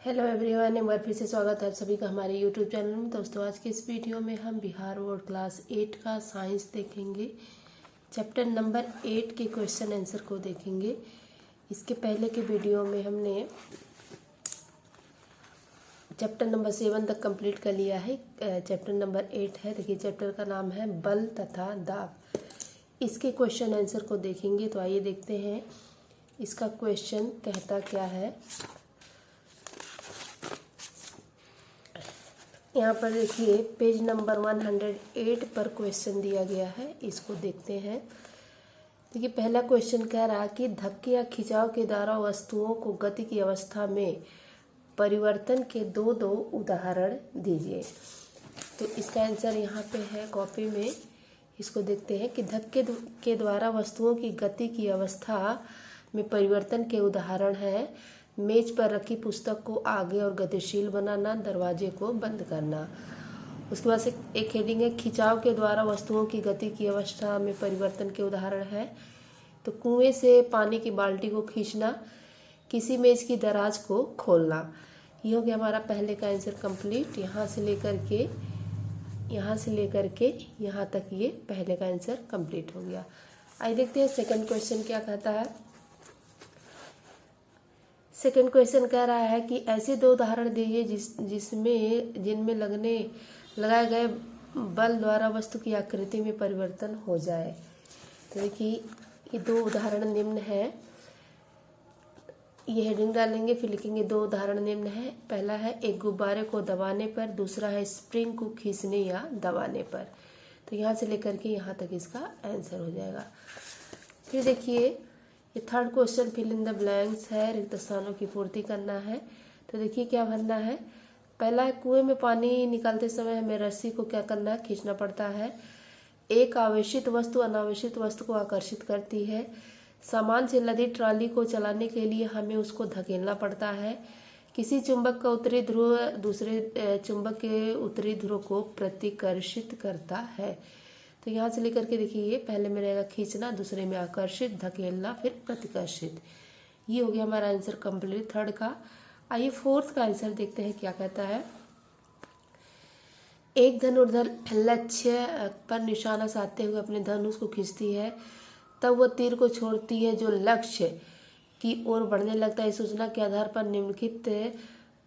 Hello everyone, एक बार फिर से स्वागत है आप सभी का हमारे यूट्यूब चैनल में। दोस्तों, आज के इस वीडियो में हम बिहार बोर्ड क्लास 8 का साइंस देखेंगे। चैप्टर नंबर 8 के क्वेश्चन आंसर को देखेंगे। इसके पहले के वीडियो में हमने चैप्टर नंबर 7 तक कंप्लीट कर लिया है। चैप्टर नंबर 8 है। देखिए, चैप्टर का नाम है बल तथा दाब। इसके क्वेश्चन आंसर को देखेंगे। तो आइए देखते हैं इसका क्वेश्चन कहता क्या है। यहाँ पर देखिए पेज नंबर 108 पर क्वेश्चन दिया गया है। इसको देखते हैं। देखिए, पहला क्वेश्चन कह रहा है कि धक्के या खिंचाव के द्वारा वस्तुओं को गति की अवस्था में परिवर्तन के दो उदाहरण दीजिए। तो इसका आंसर यहाँ पे है कॉपी में। इसको देखते हैं कि धक्के के द्वारा वस्तुओं की गति की अवस्था में परिवर्तन के उदाहरण है मेज पर रखी पुस्तक को आगे और गतिशील बनाना, दरवाजे को बंद करना। उसके बाद से एक हेडिंग है खिंचाव के द्वारा वस्तुओं की गति की अवस्था में परिवर्तन के उदाहरण है तो कुएं से पानी की बाल्टी को खींचना, किसी मेज की दराज को खोलना। ये हो गया हमारा पहले का आंसर कंप्लीट। यहाँ से लेकर के यहाँ तक ये पहले का आंसर कंप्लीट हो गया। आइए देखते हैं सेकंड क्वेश्चन क्या कहता है। सेकंड क्वेश्चन कह रहा है कि ऐसे दो उदाहरण दीजिए जिनमें लगाए गए बल द्वारा वस्तु की आकृति में परिवर्तन हो जाए। तो देखिए, ये दो उदाहरण निम्न है। ये हेडिंग डालेंगे, फिर लिखेंगे दो उदाहरण निम्न है। पहला है एक गुब्बारे को दबाने पर, दूसरा है स्प्रिंग को खींचने या दबाने पर। तो यहाँ से लेकर के यहाँ तक इसका आंसर हो जाएगा। फिर देखिए, ये third question fill in the blanks है, रिक्त स्थानों की पूर्ति करना है। तो देखिए क्या भरना है। पहला है कुएं में पानी निकालते समय हमें रस्सी को क्या करना है, खींचना पड़ता है। एक आवेशित वस्तु अनावेशित वस्तु को आकर्षित करती है। सामान से लदी ट्रॉली को चलाने के लिए हमें उसको धकेलना पड़ता है। किसी चुंबक का उत्तरी ध्रुव दूसरे चुंबक के उत्तरी ध्रुव को प्रतिकर्षित करता है। तो यहाँ से लेकर के देखिए, ये पहले में रहेगा खींचना, दूसरे में आकर्षित, धकेलना, फिर प्रतिकर्षित। ये हो गया हमारा आंसर कंप्लीट थर्ड का। आइए फोर्थ का आंसर देखते हैं क्या कहता है। एक धनुर्धर लक्ष्य पर निशाना साधते हुए अपने धनुष को खींचती है, तब वह तीर को छोड़ती है जो लक्ष्य की ओर बढ़ने लगता है। इस सूचना के आधार पर निम्नलिखित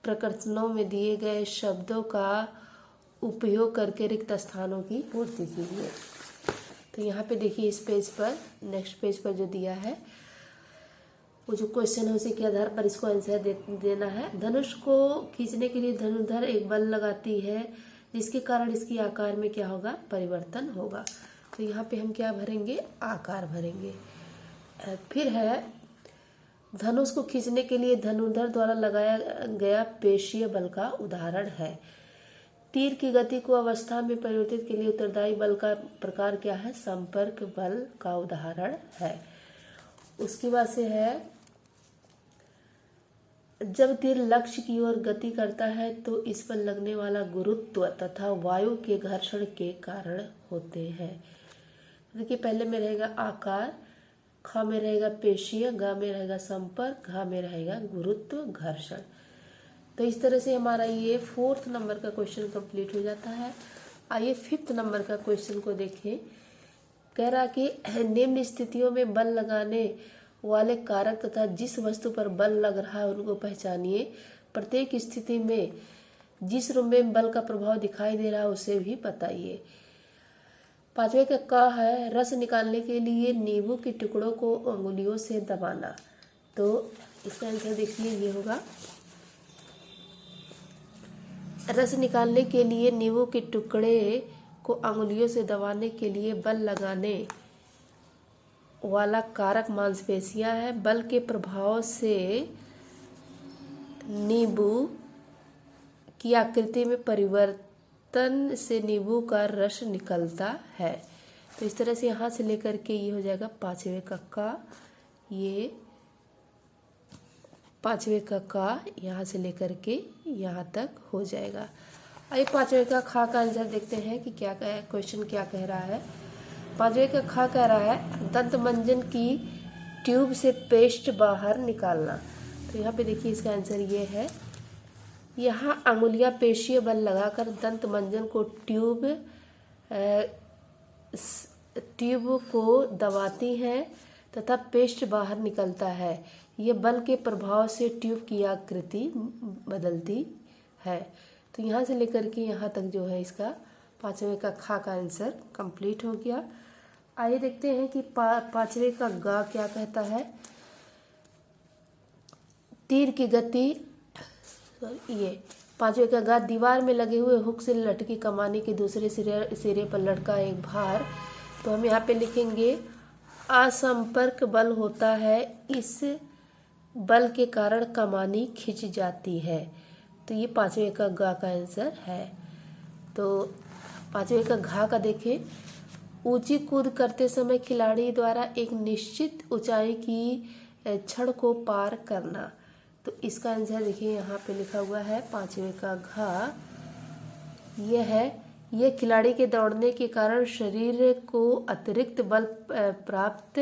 प्रकरणों में दिए गए शब्दों का उपयोग करके रिक्त स्थानों की पूर्ति कीजिए। तो यहाँ पे देखिए, इस पेज पर नेक्स्ट पेज पर जो दिया है वो जो क्वेश्चन है उसी के आधार पर इसको आंसर देना है। धनुष को खींचने के लिए धनुर्धर एक बल लगाती है जिसके कारण इसकी आकार में क्या होगा, परिवर्तन होगा। तो यहाँ पे हम क्या भरेंगे, आकार भरेंगे। फिर है धनुष को खींचने के लिए धनुर्धर द्वारा लगाया गया पेशीय बल का उदाहरण है। तीर की गति को अवस्था में परिवर्तित के लिए उत्तरदायी बल का प्रकार क्या है, संपर्क बल का उदाहरण है। उसके बाद से है जब तीर लक्ष्य की ओर गति करता है तो इस पर लगने वाला गुरुत्व तथा वायु के घर्षण के कारण होते हैं। देखिए, पहले में रहेगा आकार, ख में रहेगा पेशीय, ग में रहेगा संपर्क, घ में रहेगा गुरुत्व घर्षण। तो इस तरह से हमारा ये फोर्थ नंबर का क्वेश्चन कंप्लीट हो जाता है। आइए फिफ्थ नंबर का क्वेश्चन को देखें। कह रहा कि निम्न स्थितियों में बल लगाने वाले कारक तथा जिस वस्तु पर बल लग रहा है उनको पहचानिए। प्रत्येक स्थिति में जिस रूप में बल का प्रभाव दिखाई दे रहा है उसे भी बताइए। पांचवे का क है रस निकालने के लिए नींबू के टुकड़ों को अंगुलियों से दबाना। तो इसका आंसर देखिए, ये होगा रस निकालने के लिए नींबू के टुकड़े को अंगुलियों से दबाने के लिए बल लगाने वाला कारक मांसपेशियां है। बल के प्रभाव से नींबू की आकृति में परिवर्तन से नींबू का रस निकलता है। तो इस तरह से यहाँ से लेकर के ये हो जाएगा पांचवे का ये पांचवे का यहाँ से लेकर के यहाँ तक हो जाएगा। आइए पांचवे का खा का आंसर देखते हैं कि क्या क्वेश्चन क्या कह रहा है। पांचवे का खा कह रहा है दंत मंजन की ट्यूब से पेस्ट बाहर निकालना। तो यहाँ पे देखिए इसका आंसर ये है यहाँ अंगुलियां पेशीय बल लगाकर दंत मंजन को ट्यूब को दबाती हैं तथा पेस्ट बाहर निकलता है। ये बल के प्रभाव से ट्यूब की आकृति बदलती है। तो यहाँ से लेकर के यहाँ तक जो है इसका 5वें का खा का आंसर कंप्लीट हो गया। आइए देखते हैं कि 5वें का गा क्या कहता है। तीर की गति, ये 5वें का गा, दीवार में लगे हुए हुक से लटकी कमानी के दूसरे सिरे पर लटका एक भार। तो हम यहाँ पे लिखेंगे असंपर्क बल होता है, इस बल के कारण कमानी खिंच जाती है। तो ये 5वें का गा का आंसर है। तो 5वें का घा का देखें, ऊंची कूद करते समय खिलाड़ी द्वारा एक निश्चित ऊंचाई की छड़ को पार करना। तो इसका आंसर देखिए यहाँ पे लिखा हुआ है 5वें का घा, ये है, ये खिलाड़ी के दौड़ने के कारण शरीर को अतिरिक्त बल प्राप्त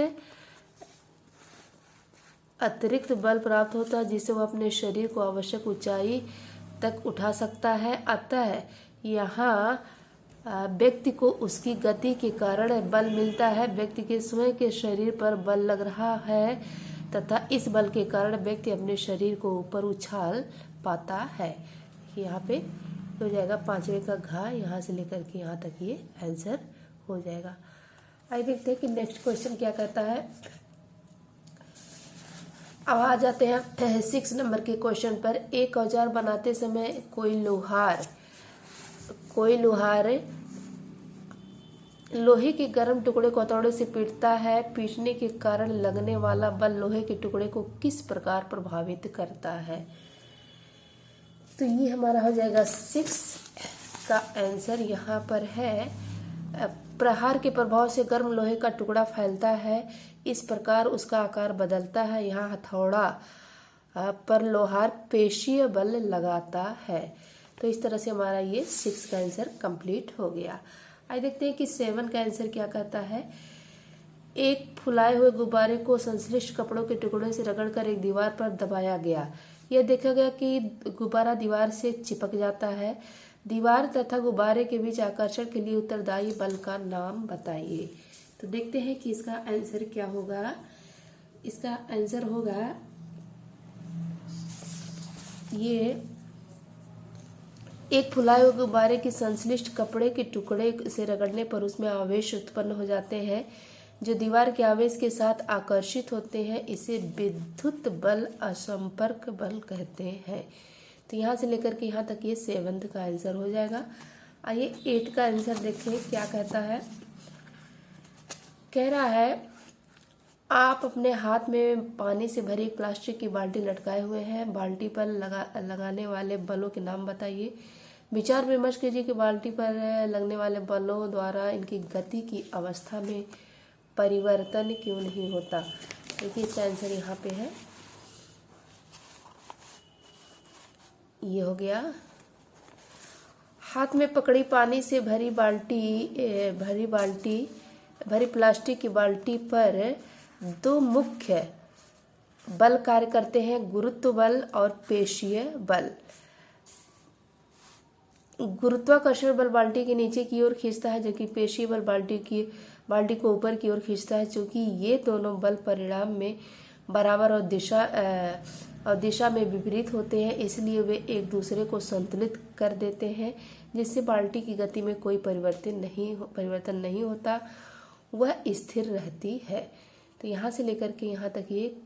होता है, जिससे वह अपने शरीर को आवश्यक ऊंचाई तक उठा सकता है। अतः यहाँ व्यक्ति को उसकी गति के कारण बल मिलता है, व्यक्ति के स्वयं के शरीर पर बल लग रहा है तथा इस बल के कारण व्यक्ति अपने शरीर को ऊपर उछाल पाता है। यहाँ पे हो जाएगा 5वें का घा, यहाँ से लेकर के यहाँ तक ये आंसर हो जाएगा। आइए देखते हैं कि नेक्स्ट क्वेश्चन क्या कहता है। अब आ जाते हैं 6 नंबर के क्वेश्चन पर। एक औजार बनाते समय कोई लोहार लोहे के गर्म टुकड़े को हथौड़े से पीटता है। पीटने के कारण लगने वाला बल लोहे के टुकड़े को किस प्रकार प्रभावित करता है। तो ये हमारा हो जाएगा 6 का आंसर यहाँ पर है। प्रहार के प्रभाव से गर्म लोहे का टुकड़ा फैलता है, इस प्रकार उसका आकार बदलता है। यहाँ हथौड़ा पर लोहार पेशीय बल लगाता है। तो इस तरह से हमारा ये 6 का आंसर कंप्लीट हो गया। आइए देखते हैं कि 7 का आंसर क्या कहता है। एक फुलाए हुए गुब्बारे को संश्लिष्ट कपड़ों के टुकड़े से रगड़कर एक दीवार पर दबाया गया। यह देखा गया कि गुब्बारा दीवार से चिपक जाता है। दीवार तथा गुब्बारे के बीच आकर्षण के लिए उत्तरदायी बल का नाम बताइए। तो देखते हैं कि इसका आंसर क्या होगा। इसका आंसर होगा ये, एक फुलाए हुए गुब्बारे की संश्लिष्ट कपड़े के टुकड़े से रगड़ने पर उसमें आवेश उत्पन्न हो जाते हैं जो दीवार के आवेश के साथ आकर्षित होते हैं। इसे विद्युत बल असंपर्क बल कहते हैं। तो यहाँ से लेकर के यहाँ तक ये 7 का आंसर हो जाएगा। आइए 8 का आंसर देखें क्या कहता है। कह रहा है आप अपने हाथ में पानी से भरी एक प्लास्टिक की बाल्टी लटकाए हुए हैं। बाल्टी पर लगाने वाले बलों के नाम बताइए। विचार विमर्श कीजिए कि बाल्टी पर लगने वाले बलों द्वारा इनकी गति की अवस्था में परिवर्तन क्यों नहीं होता। देखिए इसका आंसर यहाँ पे है, ये हो गया। हाथ में पकड़ी पानी से भरी प्लास्टिक की बाल्टी पर 2 मुख्य बल कार्य करते हैं, गुरुत्व बल और पेशीय बल। गुरुत्वाकर्षण बल बाल्टी के नीचे की ओर खींचता है, जबकि पेशीय बल बाल्टी को ऊपर की ओर खींचता है। चूंकि ये दोनों बल परिणाम में बराबर और दिशा में विपरीत होते हैं, इसलिए वे एक दूसरे को संतुलित कर देते हैं, जिससे बाल्टी की गति में कोई परिवर्तन नहीं होता, वह स्थिर रहती है। तो यहाँ से लेकर के यहाँ तक ये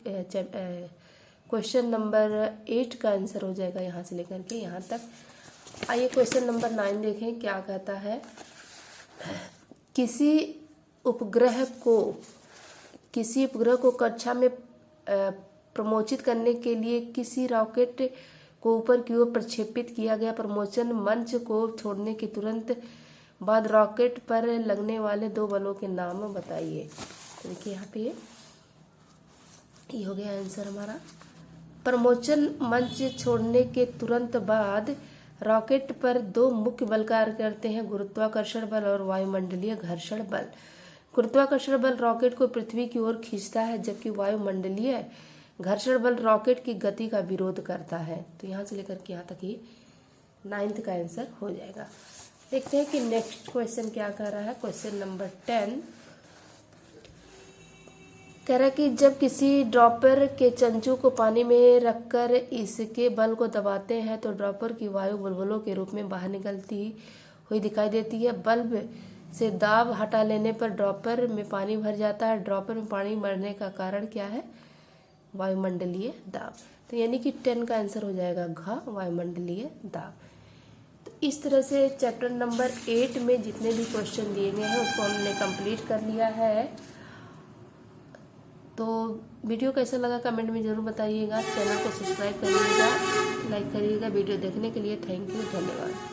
क्वेश्चन नंबर 8 का आंसर हो जाएगा, यहाँ से लेकर के यहाँ तक। आइए क्वेश्चन नंबर 9 देखें क्या कहता है। किसी उपग्रह को कक्षा में प्रमोचित करने के लिए किसी रॉकेट को ऊपर की ओर प्रक्षेपित किया गया। प्रमोचन मंच को छोड़ने के तुरंत बाद रॉकेट पर लगने वाले 2 बलों के नाम बताइए। तो देखिए यहाँ पे ये हो गया आंसर हमारा। प्रमोचन मंच छोड़ने के तुरंत बाद रॉकेट पर 2 मुख्य बल कार्य करते हैं, गुरुत्वाकर्षण बल और वायुमंडलीय घर्षण बल। गुरुत्वाकर्षण बल रॉकेट को पृथ्वी की ओर खींचता है, जबकि वायुमंडलीय घर्षण बल रॉकेट की गति का विरोध करता है। तो यहाँ से लेकर के यहाँ तक ये 9th का आंसर हो जाएगा। देखते हैं कि नेक्स्ट क्वेश्चन क्या कर रहा है। क्वेश्चन नंबर 10 कह रहा है कि जब किसी ड्रॉपर के चंचू को पानी में रखकर इसके बल को दबाते हैं तो ड्रॉपर की वायु बुलबुलों के रूप में बाहर निकलती हुई दिखाई देती है। बल्ब से दाब हटा लेने पर ड्रॉपर में पानी भर जाता है। ड्रॉपर में पानी भरने का कारण क्या है? वायुमंडलीय दाब। तो यानी कि 10 का आंसर हो जाएगा घ, वायुमंडलीय दाब। तो इस तरह से चैप्टर नंबर 8 में जितने भी क्वेश्चन दिए गए हैं उसको हमने कंप्लीट कर लिया है। तो वीडियो कैसा लगा कमेंट में ज़रूर बताइएगा। चैनल को सब्सक्राइब करिएगा, लाइक करिएगा। वीडियो देखने के लिए थैंक यू, धन्यवाद।